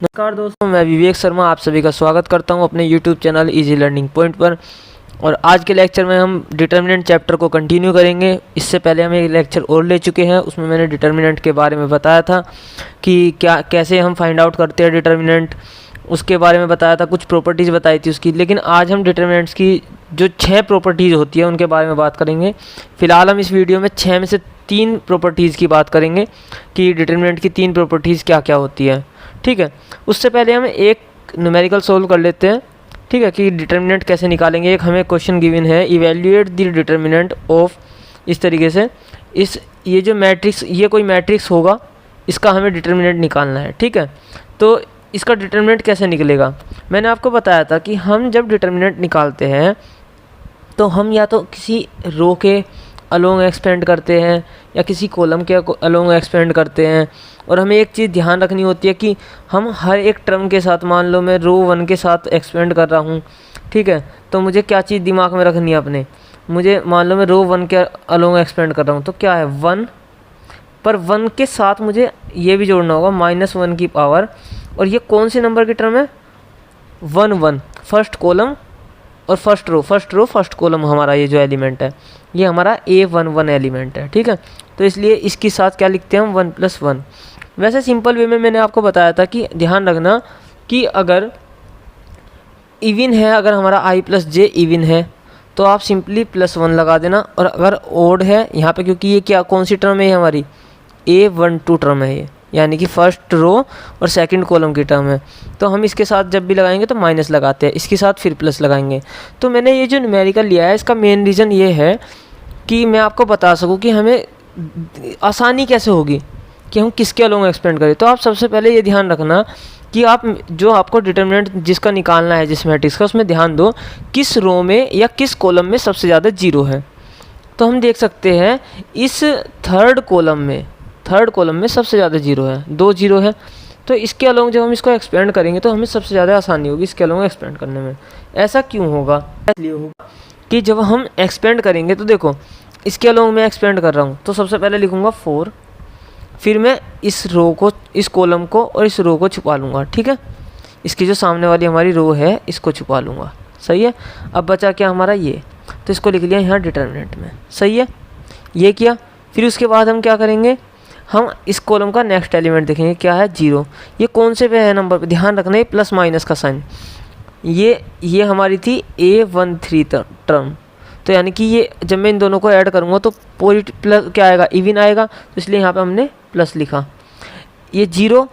नमस्कार दोस्तों, मैं विवेक शर्मा आप सभी का स्वागत करता हूं अपने YouTube channel easy learning point पर। और आज के लेक्चर में हम डिटर्मिनेंट चैप्टर को कंटिन्यू करेंगे। इससे पहले हम एक लेक्चर और ले चुके हैं, उसमें मैंने डिटर्मिनेंट के बारे में बताया था कि कैसे हम फाइंड आउट करते हैं डिटर्मिनेंट, उसके बारे में बताया था, कुछ प्रॉपर्टीज़ बताई थी उसकी। लेकिन आज हम डिटर्मिनेंट्स की जो 6 प्रॉपर्टीज़ होती है उनके बारे में बात करेंगे। फिलहाल हम इस वीडियो में 6 में से 3 प्रॉपर्टीज़ की बात करेंगे कि डिटर्मिनेंट की 3 प्रॉपर्टीज़ क्या क्या होती है। ठीक है, उससे पहले हम एक न्यूमेरिकल सोल्व कर लेते हैं। ठीक है, कि डिटर्मिनेंट कैसे निकालेंगे। एक हमें क्वेश्चन गिवन है, इवैल्यूएट द डिटर्मिनेंट ऑफ, इस तरीके से ये जो मैट्रिक्स, ये कोई मैट्रिक्स होगा, इसका हमें डिटर्मिनेंट निकालना है। ठीक है, तो इसका डिटर्मिनेंट कैसे निकलेगा। मैंने आपको बताया था कि हम जब डिटर्मिनेंट निकालते हैं तो हम या तो किसी रो के अलोंग एक्सपेंड करते हैं या किसी कॉलम के अलोंग एक्सपेंड करते हैं। और हमें एक चीज़ ध्यान रखनी होती है कि हम हर एक टर्म के साथ, मान लो मैं रो 1 के साथ एक्सपेंड कर रहा हूँ, ठीक है, तो मुझे क्या चीज़ दिमाग में रखनी है अपने, मुझे मान लो मैं रो 1 के अलोंग एक्सपेंड कर रहा हूँ तो क्या है 1, पर 1 के साथ मुझे ये भी जोड़ना होगा -1 की पावर। और ये कौन सी नंबर की टर्म है, 1 1, फर्स्ट कॉलम और फर्स्ट रो फर्स्ट कॉलम, हमारा ये जो एलिमेंट है ये हमारा A11 एलिमेंट है। ठीक है, तो इसलिए इसके साथ क्या लिखते हैं हम 1 + 1। वैसे सिंपल वे में मैंने आपको बताया था कि ध्यान रखना कि अगर इवन है, अगर हमारा I + J इवन है तो आप सिंपली +1 लगा देना। और अगर ओड है यहाँ पे, क्योंकि ये क्या कौन सी टर्म है हमारी, A12 टर्म है ये, यानी कि फर्स्ट रो और सेकंड कॉलम की टर्म है, तो हम इसके साथ जब भी लगाएंगे तो माइनस लगाते हैं, इसके साथ फिर प्लस लगाएंगे। तो मैंने ये जो न्यूमेरिकल लिया है इसका मेन रीज़न ये है कि मैं आपको बता सकूं कि हमें आसानी कैसे होगी कि हम किसके अलोंग एक्सपेंड करें। तो आप सबसे पहले ये ध्यान रखना कि आप जो आपको डिटर्मिनेंट जिसका निकालना है, जिस मैट्रिक्स का, उसमें ध्यान दो किस रो में या किस कॉलम में सबसे ज़्यादा जीरो है। तो हम देख सकते हैं इस थर्ड कॉलम में सबसे ज़्यादा जीरो है, 2 जीरो है। तो इसके अलोंग जब हम इसको एक्सपेंड करेंगे तो हमें सबसे ज़्यादा आसानी होगी इसके अलोंग एक्सपेंड करने में। ऐसा क्यों होगा, इसलिए होगा कि जब हम एक्सपेंड करेंगे तो देखो इसके अलोंग मैं एक्सपेंड कर रहा हूँ तो सबसे पहले लिखूँगा 4, फिर मैं इस रो को, इस कॉलम को और इस रो को छुपा लूँगा। ठीक है, इसकी जो सामने वाली हमारी रो है इसको छुपा लूँगा। सही है, अब बचा क्या हमारा ये, तो इसको लिख लिया यहाँ डिटर्मिनेंट में। सही है, ये किया। फिर उसके बाद हम क्या करेंगे, हम इस कॉलम का नेक्स्ट एलिमेंट देखेंगे, क्या है 0। ये कौन से पे है नंबर पे, ध्यान रखना है प्लस माइनस का साइन। ये हमारी थी A13 टर्म, तो यानी कि ये जब मैं इन दोनों को ऐड करूँगा तो पूरी प्लस क्या आएगा, इवन आएगा, तो इसलिए यहाँ पे हमने प्लस लिखा। ये 0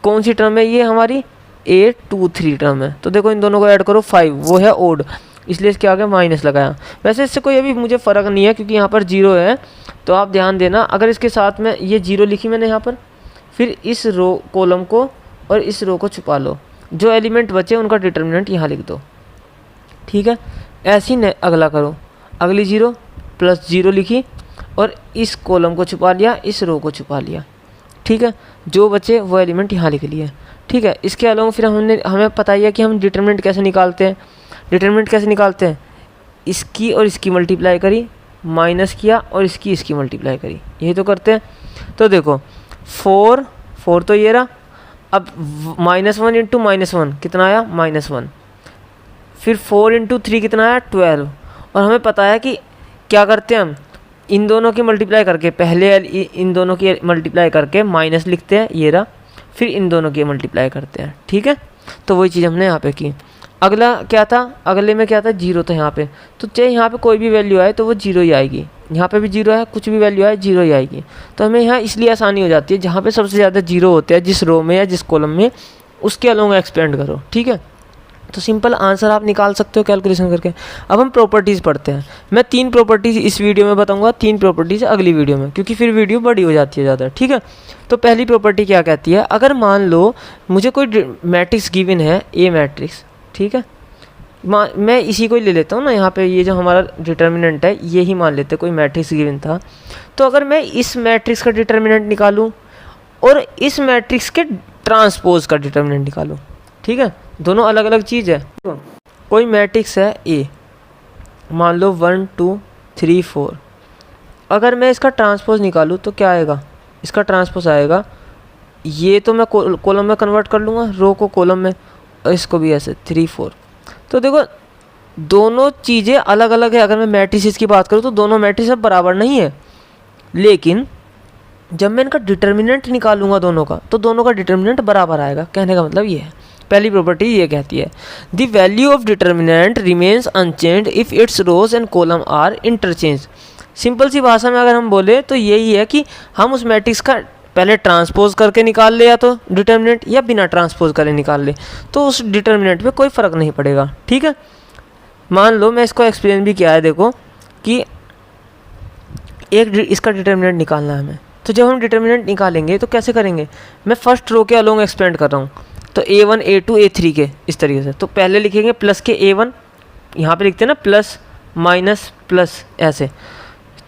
कौन सी टर्म है, ये हमारी A23 टर्म है। तो देखो इन दोनों को ऐड करो 5, वो है ओड, इसलिए इसके आगे माइनस लगाया। वैसे इससे कोई अभी मुझे फ़र्क नहीं है क्योंकि यहाँ पर 0 है, तो आप ध्यान देना। अगर इसके साथ में ये 0 लिखी मैंने यहाँ पर, फिर इस रो कॉलम को और इस रो को छुपा लो, जो एलिमेंट बचे उनका डिटर्मिनेंट यहाँ लिख दो। ठीक है, ऐसे ही अगला करो, अगली 0 +0 लिखी और इस कॉलम को छुपा लिया, इस रो को छुपा लिया। ठीक है, जो बचे वो एलिमेंट यहाँ लिख लिए। ठीक है, इसके अलावा फिर हमें पता ही है कि हम डिटर्मिनेंट कैसे निकालते हैं। डिटर्मिनेंट कैसे निकालते हैं, इसकी और इसकी मल्टीप्लाई करी, माइनस किया और इसकी मल्टीप्लाई करी, यही तो करते हैं। तो देखो 4 तो ये रहा, अब -1 इंटू -1 कितना आया, -1, फिर 4 इंटू 3 कितना आया, 12। और हमें पता है कि क्या करते हैं हम, इन दोनों की मल्टीप्लाई करके, पहले इन दोनों की मल्टीप्लाई करके माइनस लिखते हैं, ये रहा, फिर इन दोनों की मल्टीप्लाई करते हैं। ठीक है, तो वही चीज़ हमने यहाँ पे की। अगला क्या था, अगले में क्या था, 0 था यहाँ पे, तो चाहे यहाँ पे कोई भी वैल्यू आए तो वो 0 ही आएगी। यहाँ पे भी 0 है, कुछ भी वैल्यू आए 0 ही आएगी। तो हमें यहाँ इसलिए आसानी हो जाती है, जहाँ पे सबसे ज़्यादा 0 होते हैं जिस रो में या जिस कॉलम में, उसके अलोंग एक्सपेंड करो। ठीक है, तो सिंपल आंसर आप निकाल सकते हो कैलकुलेशन करके। अब हम प्रॉपर्टीज़ पढ़ते हैं। मैं 3 प्रॉपर्टीज़ इस वीडियो में बताऊंगा, 3 प्रॉपर्टीज़ अगली वीडियो में, क्योंकि फिर वीडियो बड़ी हो जाती है ज़्यादा। ठीक है, तो पहली प्रॉपर्टी क्या कहती है, अगर मान लो मुझे कोई मैट्रिक्स गिवन है, ए मैट्रिक्स, ठीक है, मैं इसी को ही ले लेता हूँ ना, यहाँ पे ये जो हमारा डिटर्मिनेंट है ये ही मान लेते हैं, कोई मैट्रिक्स गिवन था। तो अगर मैं इस मैट्रिक्स का डिटर्मिनेंट निकालूँ और इस मैट्रिक्स के ट्रांसपोज का डिटर्मिनेंट निकालूँ, ठीक है, दोनों अलग अलग चीज़ है। तो कोई मैट्रिक्स है ए, मान लो 1 2 3 4, अगर मैं इसका ट्रांसपोज निकालूँ तो क्या आएगा, इसका ट्रांसपोज आएगा ये तो मैं कॉलम में कन्वर्ट कर लूँगा, रो को कॉलम में, और इसको भी ऐसे 3 4। तो देखो दोनों चीज़ें अलग अलग है। अगर मैं मैट्रिसेस की बात करूँ तो दोनों मैट्रिस अब बराबर नहीं है, लेकिन जब मैं इनका डिटर्मिनेंट निकालूंगा दोनों का, तो दोनों का डिटर्मिनेंट बराबर आएगा। कहने का मतलब ये है, पहली प्रॉपर्टी ये कहती है the value of determinant remains unchanged if it's rows and column are interchange. Simple सी भाषा में अगर हम बोले तो यही है कि हम उस मैट्रिक्स का पहले ट्रांसपोज करके निकाल ले, या तो डिटर्मिनेंट, या बिना ट्रांसपोज करे निकाल ले, तो उस डिटर्मिनेंट पे कोई फ़र्क नहीं पड़ेगा। ठीक है, मान लो मैं इसको एक्सप्लेन भी किया है, देखो कि एक इसका डिटर्मिनेंट निकालना है हमें, तो जब हम डिटर्मिनेंट निकालेंगे तो कैसे करेंगे, मैं फर्स्ट रो के अलोंग एक्सपेंड कर रहा हूँ, तो A1 A2 A3 के इस तरीके से। तो पहले लिखेंगे प्लस के A1, यहाँ पे लिखते हैं ना प्लस माइनस प्लस ऐसे,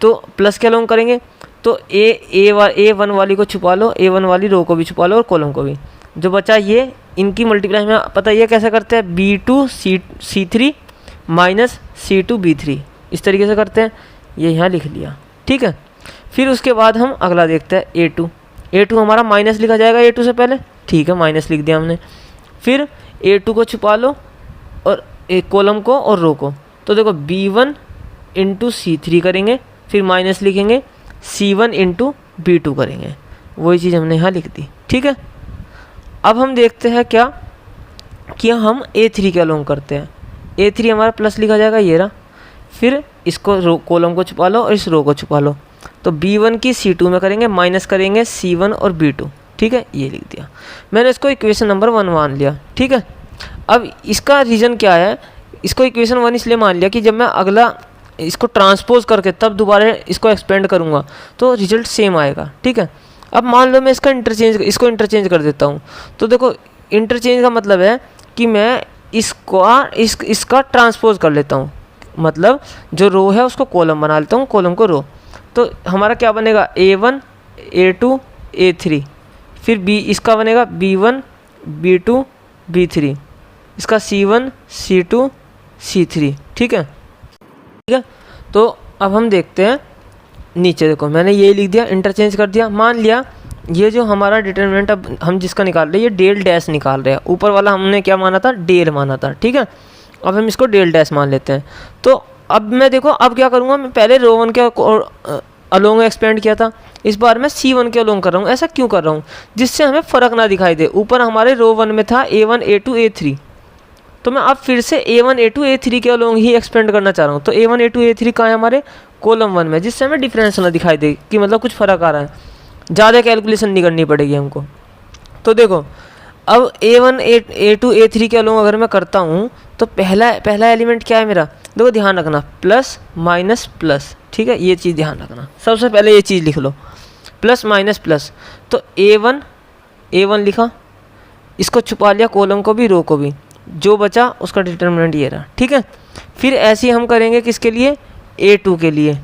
तो प्लस के अलोंग करेंगे, तो A1 वाली को छुपा लो, A1 वाली रो को भी छुपा लो और कॉलम को भी, जो बचा ये इनकी मल्टीप्लाई में पता ये कैसे करते हैं, B2 C3 minus C2 B3 इस तरीके से करते हैं, ये यहाँ लिख लिया। ठीक है, फिर उसके बाद हम अगला देखते हैं A2 हमारा माइनस लिखा जाएगा A2 से पहले, ठीक है माइनस लिख दिया हमने। फिर A2 को छुपा लो और एक कॉलम को और रो को, तो देखो B1 इंटू C3 करेंगे, फिर माइनस लिखेंगे C1 इंटू B2 करेंगे, वही चीज़ हमने यहाँ लिख दी। ठीक है, अब हम देखते हैं क्या कि हम A3 के अलोंग करते हैं। A3 हमारा प्लस लिखा जाएगा ये रहा, फिर इसको रो कॉलम को छुपा लो और इस रो को छुपा लो, तो B1 की C2 में करेंगे, माइनस करेंगे C1 और B2। ठीक है, ये लिख दिया मैंने, इसको इक्वेशन नंबर 1 मान लिया। ठीक है, अब इसका रीज़न क्या है, इसको इक्वेशन 1 इसलिए मान लिया कि जब मैं अगला इसको ट्रांसपोज करके तब दोबारा इसको एक्सपेंड करूँगा तो रिजल्ट सेम आएगा। ठीक है, अब मान लो मैं इसको इंटरचेंज कर देता हूँ, तो देखो इंटरचेंज का मतलब है कि मैं इसका ट्रांसपोज कर लेता हूँ, मतलब जो रो है उसको कॉलम बना लेता हूँ, कॉलम को रो, तो हमारा क्या बनेगा A1 A2 A3, फिर इसका बनेगा B1 B2 B3, इसका C1 C2 C3। ठीक है, तो अब हम देखते हैं नीचे, देखो मैंने ये लिख दिया, इंटरचेंज कर दिया। मान लिया ये जो हमारा डिटर्मिनेंट अब हम जिसका निकाल रहे हैं ये डेल डैश निकाल रहे हैं, ऊपर वाला हमने क्या माना था, डेल माना था। ठीक है, अब हम इसको डेल डैश मान लेते हैं। तो अब मैं देखो अब क्या करूँगा, मैं पहले रो 1 के अलोंग एक्सपेंड किया था, इस बार मैं C1 के अलोंग कर रहा हूँ। ऐसा क्यों कर रहा हूँ, जिससे हमें फ़र्क ना दिखाई दे। ऊपर हमारे रो 1 में था A1 A2 A3, तो मैं अब फिर से A1 A2 A3 के अलोंग ही एक्सपेंड करना चाह रहा हूँ। तो A1 A2 A3 कहाँ है, हमारे कॉलम 1 में, जिससे हमें डिफरेंस ना दिखाई दे कि मतलब कुछ फ़र्क आ रहा है, ज़्यादा कैलकुलेशन नहीं करनी पड़ेगी हमको। तो देखो अब A1 A2 A3 के अलोंग अगर मैं करता हूँ तो पहला एलिमेंट क्या है मेरा, देखो ध्यान रखना प्लस माइनस प्लस। ठीक है, ये चीज़ ध्यान रखना, सबसे पहले ये चीज़ लिख लो, प्लस माइनस प्लस। तो A1 लिखा, इसको छुपा लिया कॉलम को भी रो को भी, जो बचा उसका डिटर्मिनेंट ये रहा। ठीक है, फिर ऐसे ही हम करेंगे किसके लिए, A2 के लिए।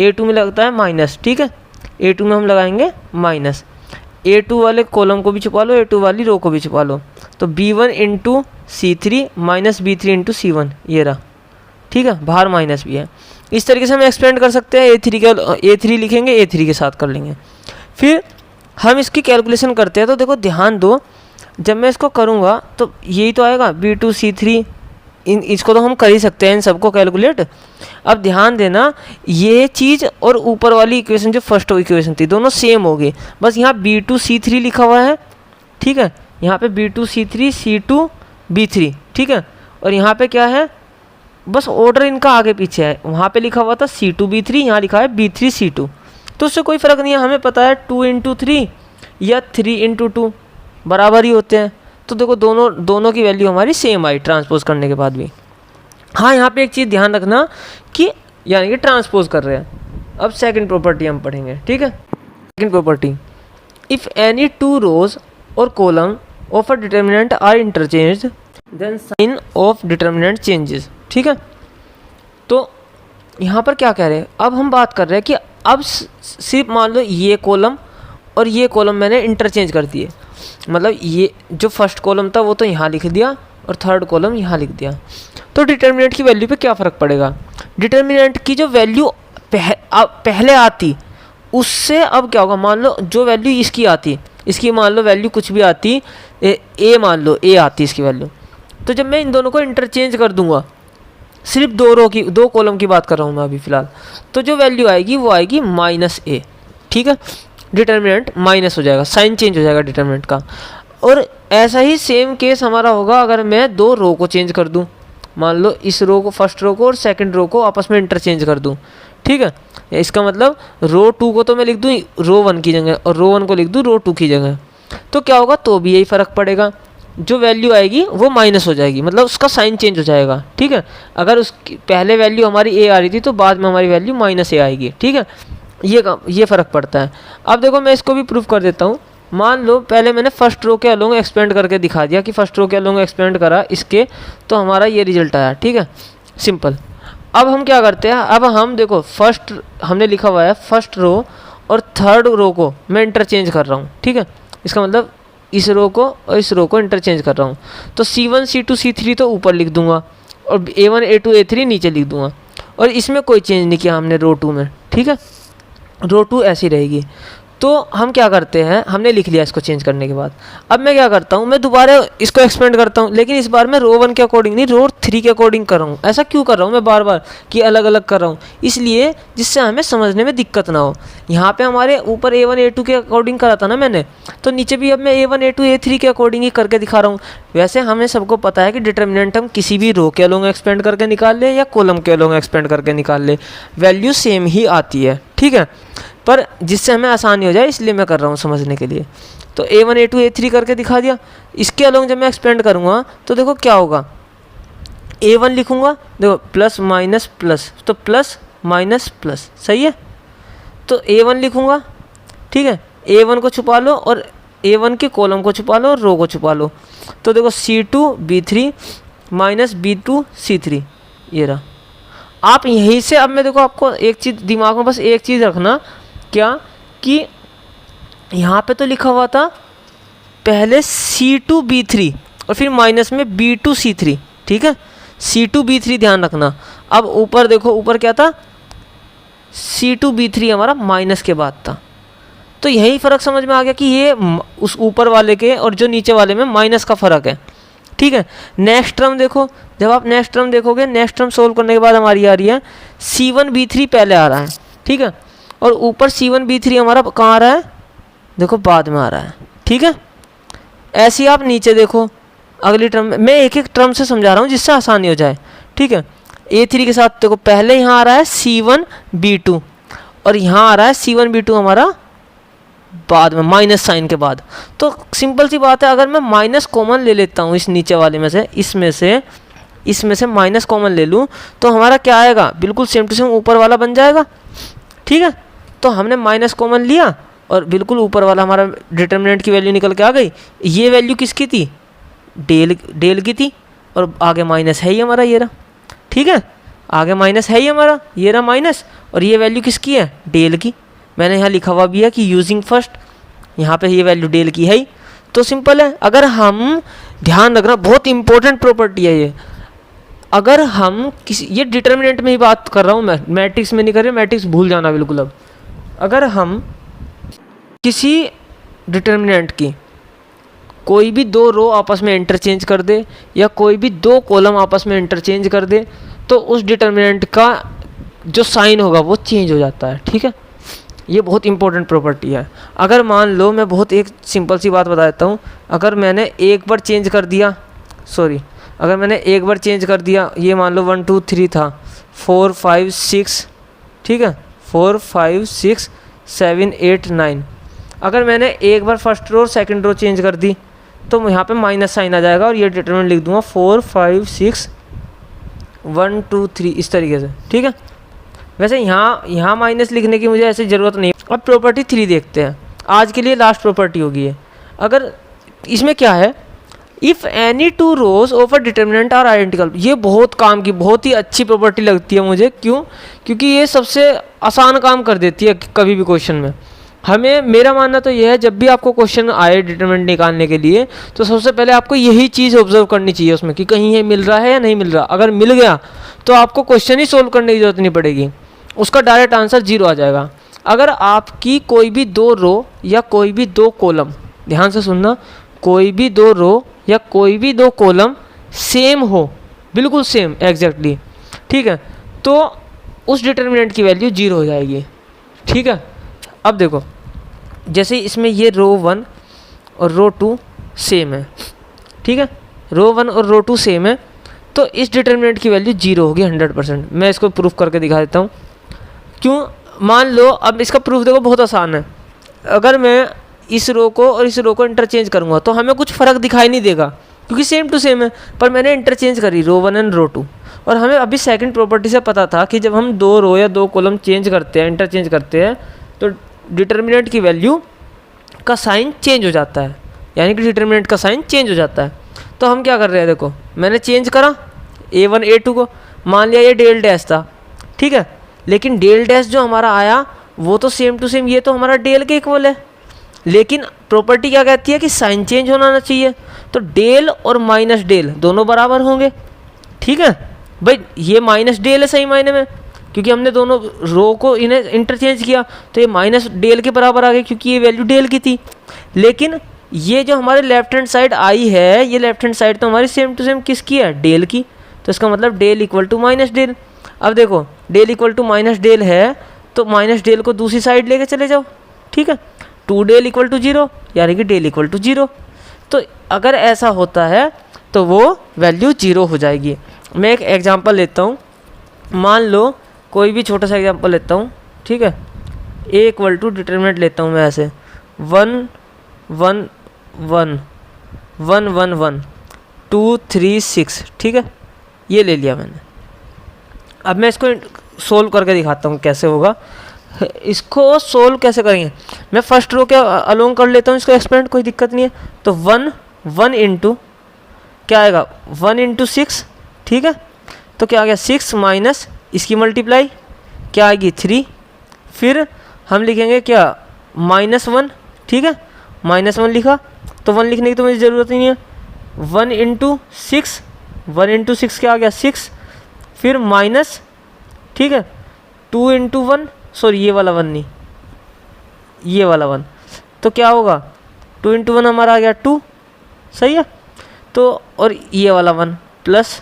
A2 में लगता है माइनस। ठीक है, A2 में हम लगाएंगे माइनस, A2 वाले कॉलम को भी छुपा लो, A2 वाली रो को भी छुपा लो, तो B1 into C3 minus B3 into C1 ये रहा। ठीक है, बाहर माइनस भी है। इस तरीके से हम एक्सपेंड कर सकते हैं। A3 लिखेंगे, A3 के साथ कर लेंगे। फिर हम इसकी कैलकुलेशन करते हैं, तो देखो ध्यान दो, जब मैं इसको करूँगा तो यही तो आएगा B2 C3, इसको तो हम कर ही सकते हैं इन सबको कैलकुलेट। अब ध्यान देना, ये चीज़ और ऊपर वाली इक्वेशन जो फर्स्ट इक्वेशन थी दोनों सेम हो गई, बस यहाँ B2 C3 लिखा हुआ है। ठीक है, यहाँ पे B2 C3 C2 B3। ठीक है, और यहाँ पे क्या है, बस ऑर्डर इनका आगे पीछे है। वहाँ पे लिखा हुआ था C2 B3, यहाँ लिखा है B3 C2, तो उससे कोई फ़र्क नहीं है। हमें पता है 2 इंटू 3 या 3 इंटू 2 बराबर ही होते हैं। तो देखो दोनों की वैल्यू हमारी सेम आई ट्रांसपोज करने के बाद भी। हाँ, यहाँ पे एक चीज़ ध्यान रखना कि यानी कि ट्रांसपोज कर रहे हैं। अब सेकंड प्रॉपर्टी हम पढ़ेंगे। ठीक है, second property, if any 2 rows और column of a determinant are interchanged then sign of determinant changes. ठीक है, तो यहाँ पर क्या कह रहे हैं, अब हम बात कर रहे हैं कि अब सिर्फ मान लो ये कॉलम और ये कॉलम मैंने इंटरचेंज कर दिए, मतलब ये जो फर्स्ट कॉलम था वो तो यहाँ लिख दिया और थर्ड कॉलम यहाँ लिख दिया, तो डिटर्मिनेंट की वैल्यू पे क्या फ़र्क पड़ेगा। डिटर्मिनेंट की जो वैल्यू पहले आती उससे अब क्या होगा, मान लो जो वैल्यू इसकी आती इसकी मान लो वैल्यू कुछ भी आती, ए मान लो ए आती इसकी वैल्यू, तो जब मैं इन दोनों को इंटरचेंज कर दूंगा, सिर्फ 2 कॉलम की बात कर रहा हूँ मैं अभी फ़िलहाल, तो जो वैल्यू आएगी वो आएगी -a, ठीक है। डिटर्मिनेंट माइनस हो जाएगा, साइन चेंज हो जाएगा डिटर्मिनेंट का। और ऐसा ही सेम केस हमारा होगा अगर मैं 2 रो को चेंज कर दूँ, मान लो इस रो को, फर्स्ट रो को और सेकंड रो को आपस में इंटरचेंज कर दूँ, ठीक है। इसका मतलब रो 2 को तो मैं लिख दूँ रो 1 की जगह और रो 1 को लिख दूँ रो 2 की जगह, तो क्या होगा, तो भी यही फ़र्क पड़ेगा, जो वैल्यू आएगी वो माइनस हो जाएगी, मतलब उसका साइन चेंज हो जाएगा, ठीक है। अगर उसकी पहले वैल्यू हमारी ए आ रही थी तो बाद में हमारी वैल्यू -a आएगी, ठीक है। ये फ़र्क पड़ता है। अब देखो मैं इसको भी प्रूफ कर देता हूँ। मान लो पहले मैंने फर्स्ट रो के अलोंग एक्सपेंड करके दिखा दिया कि फर्स्ट रो के अलोंग एक्सपेंड करा इसके, तो हमारा ये रिजल्ट आया, ठीक है, सिंपल। अब हम क्या करते हैं, अब हम देखो फर्स्ट हमने लिखा हुआ है फर्स्ट रो और थर्ड रो को मैं इंटरचेंज कर रहा हूँ, ठीक है। इसका मतलब इस रो को और इस रो को इंटरचेंज कर रहा हूँ, तो C1 C2 C3 तो ऊपर लिख दूंगा और A1 A2 A3 नीचे लिख दूंगा, और इसमें कोई चेंज नहीं किया हमने रो 2 में, ठीक है। रो 2 ऐसी रहेगी। तो हम क्या करते हैं, हमने लिख लिया इसको चेंज करने के बाद, अब मैं क्या करता हूँ, मैं दोबारा इसको एक्सपेंड करता हूँ, लेकिन इस बार मैं रो 1 के अकॉर्डिंग नहीं, रो 3 के अकॉर्डिंग कर रहा हूँ। ऐसा क्यों कर रहा हूँ मैं बार बार कि अलग अलग कर रहा हूँ, इसलिए जिससे हमें समझने में दिक्कत ना हो। यहाँ पे हमारे ऊपर A1 A2 के अकॉर्डिंग करा था ना मैंने, तो नीचे भी अब मैं A1 A2 A3 के अकॉर्डिंग ही करके दिखा रहा हूँ। वैसे हमें सबको पता है कि डिटर्मिनेंट हम किसी भी रो के अलोंग एक्सपेंड करके निकाल ले या कॉलम के अलोंग एक्सपेंड करके निकाल ले, वैल्यू सेम ही आती है, ठीक है। पर जिससे हमें आसानी हो जाए इसलिए मैं कर रहा हूँ समझने के लिए। तो A1 A2 A3 करके दिखा दिया। इसके अलोंग जब मैं एक्सपेंड करूँगा तो देखो क्या होगा, A1 लिखूँगा, देखो प्लस माइनस प्लस, तो प्लस माइनस प्लस, सही है। तो A1 लिखूँगा, ठीक है, A1 को छुपा लो और A1 के कॉलम को छुपा लो और रो को छुपा लो, तो देखो C2 B3 minus B2 C3, ये रहा। आप यहीं से, अब मैं देखो आपको एक चीज़ दिमाग में बस एक चीज़ रखना, क्या कि यहाँ पे तो लिखा हुआ था पहले C2 B3 और फिर माइनस में B2 C3, ठीक है, C2 B3 ध्यान रखना। अब ऊपर देखो, ऊपर क्या था, C2 B3 हमारा माइनस के बाद था, तो यही फ़र्क समझ में आ गया कि ये उस ऊपर वाले के और जो नीचे वाले में माइनस का फ़र्क है, ठीक है। नेक्स्ट टर्म देखो, जब आप नेक्स्ट टर्म देखोगे, नेक्स्ट टर्म सोल्व करने के बाद हमारी आ रही है C1 B3 पहले आ रहा है, ठीक है, और ऊपर C1 B3 हमारा कहाँ आ रहा है, देखो बाद में आ रहा है, ठीक है। ऐसे ही आप नीचे देखो अगली टर्म में, मैं एक एक टर्म से समझा रहा हूँ जिससे आसानी हो जाए, ठीक है। A3 के साथ देखो पहले यहाँ आ रहा है C1 B2 और यहाँ आ रहा है C1 B2 हमारा बाद में माइनस साइन के बाद। तो सिंपल सी बात है, अगर मैं माइनस कॉमन ले लेता हूँ इस नीचे वाले में से, इसमें से माइनस कॉमन ले लूँ, तो हमारा क्या आएगा, बिल्कुल सेम टू सेम ऊपर वाला बन जाएगा, ठीक है। तो हमने माइनस कॉमन लिया और बिल्कुल ऊपर वाला हमारा डिटर्मिनेंट की वैल्यू निकल के आ गई। ये वैल्यू किसकी थी, डेल की थी, और आगे माइनस है ही हमारा, ये रहा, ठीक है, आगे माइनस है ही हमारा, ये रहा माइनस, और ये वैल्यू किसकी है, डेल की। मैंने यहाँ लिखा हुआ भी है कि यूजिंग फर्स्ट, यहाँ पे ये वैल्यू डेल की है ही। तो सिंपल है, अगर हम ध्यान रखना, बहुत इंपॉर्टेंट प्रॉपर्टी है ये, अगर हम किसी, ये डिटर्मिनेंट में ही बात कर रहा हूँ मैं, मैट्रिक्स में नहीं कर रहा, मैट्रिक्स भूल जाना बिल्कुल। अब अगर हम किसी डिटर्मिनेंट की कोई भी 2 रो आपस में इंटरचेंज कर दे या कोई भी 2 कॉलम आपस में इंटरचेंज कर दे, तो उस डिटर्मिनेंट का जो साइन होगा वो चेंज हो जाता है, ठीक है। ये बहुत इंपॉर्टेंट प्रॉपर्टी है। अगर मान लो, मैं बहुत एक सिंपल सी बात बता देता हूँ, अगर मैंने एक बार चेंज कर दिया, अगर मैंने एक बार चेंज कर दिया, ये मान लो 1 2 3 था, 4 5 6, ठीक है, 4 5 6 7 8 9, अगर मैंने एक बार फर्स्ट रो और सेकंड रो चेंज कर दी तो यहाँ पे माइनस साइन आ जाएगा और ये डिटरमिनेंट लिख दूंगा 4 5 6 1 2 3 इस तरीके से, ठीक है। वैसे यहाँ माइनस लिखने की मुझे ऐसी ज़रूरत नहीं। अब प्रॉपर्टी 3 देखते हैं, आज के लिए लास्ट प्रॉपर्टी होगी ये। अगर इसमें क्या है, if any 2 rows of a determinant are identical, ये बहुत काम की, बहुत ही अच्छी प्रॉपर्टी लगती है मुझे। क्यों? क्योंकि ये सबसे आसान काम कर देती है कभी भी क्वेश्चन में। हमें, मेरा मानना तो ये है, जब भी आपको क्वेश्चन आए डिटरमिनेंट निकालने के लिए, तो सबसे पहले आपको यही चीज़ ऑब्जर्व करनी चाहिए उसमें कि कहीं ये मिल रहा है या नहीं मिल रहा। अगर मिल गया तो आपको क्वेश्चन ही सोल्व करने की जरूरत नहीं पड़ेगी, उसका डायरेक्ट आंसर 0 आ जाएगा। अगर आपकी कोई भी 2 रो या कोई भी 2 कॉलम ध्यान से सुनना, कोई भी दो रो या कोई भी दो कॉलम सेम हो, बिल्कुल सेम एग्जैक्टली, ठीक है, तो उस डिटर्मिनेंट की वैल्यू 0 हो जाएगी, ठीक है। अब देखो जैसे इसमें ये रो 1 और रो 2 सेम है, ठीक है, रो 1 और रो 2 सेम है, तो इस डिटर्मिनेंट की वैल्यू 0 होगी 100%। मैं इसको प्रूफ करके दिखा देता हूँ। क्यों? मान लो, अब इसका प्रूफ देखो बहुत आसान है। अगर मैं इस रो को और इस रो को इंटरचेंज करूँगा तो हमें कुछ फ़र्क दिखाई नहीं देगा क्योंकि सेम टू सेम है, पर मैंने इंटरचेंज करी रो 1 एंड रो 2, और हमें अभी सेकंड प्रॉपर्टी से पता था कि जब हम दो रो या दो कॉलम चेंज करते हैं, इंटरचेंज करते हैं, तो डिटर्मिनेंट की वैल्यू का साइन चेंज हो जाता है, यानी कि डिटर्मिनेंट का साइन चेंज हो जाता है। तो हम क्या कर रहे हैं, देखो मैंने चेंज करा a1 a2 को, मान लिया ये डेल डैश था, ठीक है, लेकिन डेल डैश जो हमारा आया वो तो सेम टू सेम, ये तो हमारा डेल के इक्वल है, लेकिन प्रॉपर्टी क्या कहती है कि साइन चेंज होना चाहिए, तो डेल और माइनस डेल दोनों बराबर होंगे, ठीक है भाई। ये माइनस डेल है सही मायने में, क्योंकि हमने दोनों रो को इन्हें इंटरचेंज किया तो ये माइनस डेल के बराबर आ गए क्योंकि ये वैल्यू डेल की थी। लेकिन ये जो हमारे लेफ्ट हैंड साइड आई है, ये लेफ्ट हैंड साइड तो हमारी सेम टू सेम किसकी है, डेल की, तो इसका मतलब del equal to minus del. अब देखो del equal to minus del है तो माइनस डेल को दूसरी साइड लेके चले जाओ, ठीक है, 2 डेल इक्वल टू 0, यानी कि डेल इक्वल टू 0। तो अगर ऐसा होता है तो वो वैल्यू 0 हो जाएगी। मैं एक एग्जांपल लेता हूँ, मान लो कोई भी छोटा सा एग्जांपल लेता हूँ, ठीक है, a इक्वल टू डिटर्मिनेंट लेता हूँ मैं ऐसे 1 1 1 1 1 1 2 3 6, ठीक है, ये ले लिया मैंने। अब मैं इसको सोल्व करके दिखाता हूँ कैसे होगा। इसको सोल्व कैसे करेंगे, मैं फर्स्ट रो के अलोंग कर लेता हूँ इसको एक्सपेंड, कोई दिक्कत नहीं है। तो 1 1 इंटू क्या आएगा 1 इंटू 6, ठीक है, तो क्या आ गया 6 माइनस इसकी मल्टीप्लाई क्या आएगी 3, फिर हम लिखेंगे क्या -1, ठीक है, -1 लिखा, तो 1 लिखने की तो मुझे ज़रूरत नहीं है। 1 इंटू 6, 1 इंटू 6 क्या आ गया 6, फिर माइनस, ठीक है, 2 इंटू 1, सॉरी ये वाला 1 नहीं, ये वाला 1, तो क्या होगा 2 इंटू 1 हमारा आ गया 2, सही है। तो और ये वाला 1 प्लस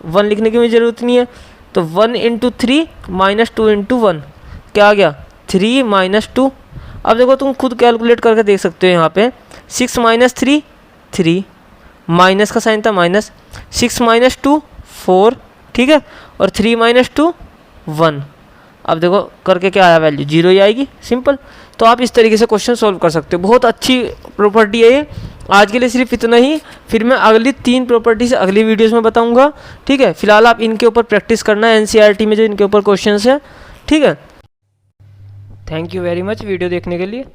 1 लिखने की मुझे ज़रूरत नहीं है, तो 1 इंटू 3 माइनस 2 इंटू 1 क्या आ गया 3 माइनस 2। अब देखो तुम खुद कैलकुलेट करके देख सकते हो, यहाँ पे 6 माइनस 3 3, माइनस का साइन था माइनस, 6 माइनस 2 4, ठीक है, और 3 माइनस 2 1। अब देखो करके क्या आया, वैल्यू 0 ही आएगी, सिंपल। तो आप इस तरीके से क्वेश्चन सॉल्व कर सकते हो, बहुत अच्छी प्रॉपर्टी है ये। आज के लिए सिर्फ इतना ही, फिर मैं अगली 3 प्रॉपर्टीज अगली वीडियोस में बताऊंगा, ठीक है। फिलहाल आप इनके ऊपर प्रैक्टिस करना है, एनसीईआरटी में जो इनके ऊपर क्वेश्चंस है, ठीक है। Thank you very much video देखने के लिए।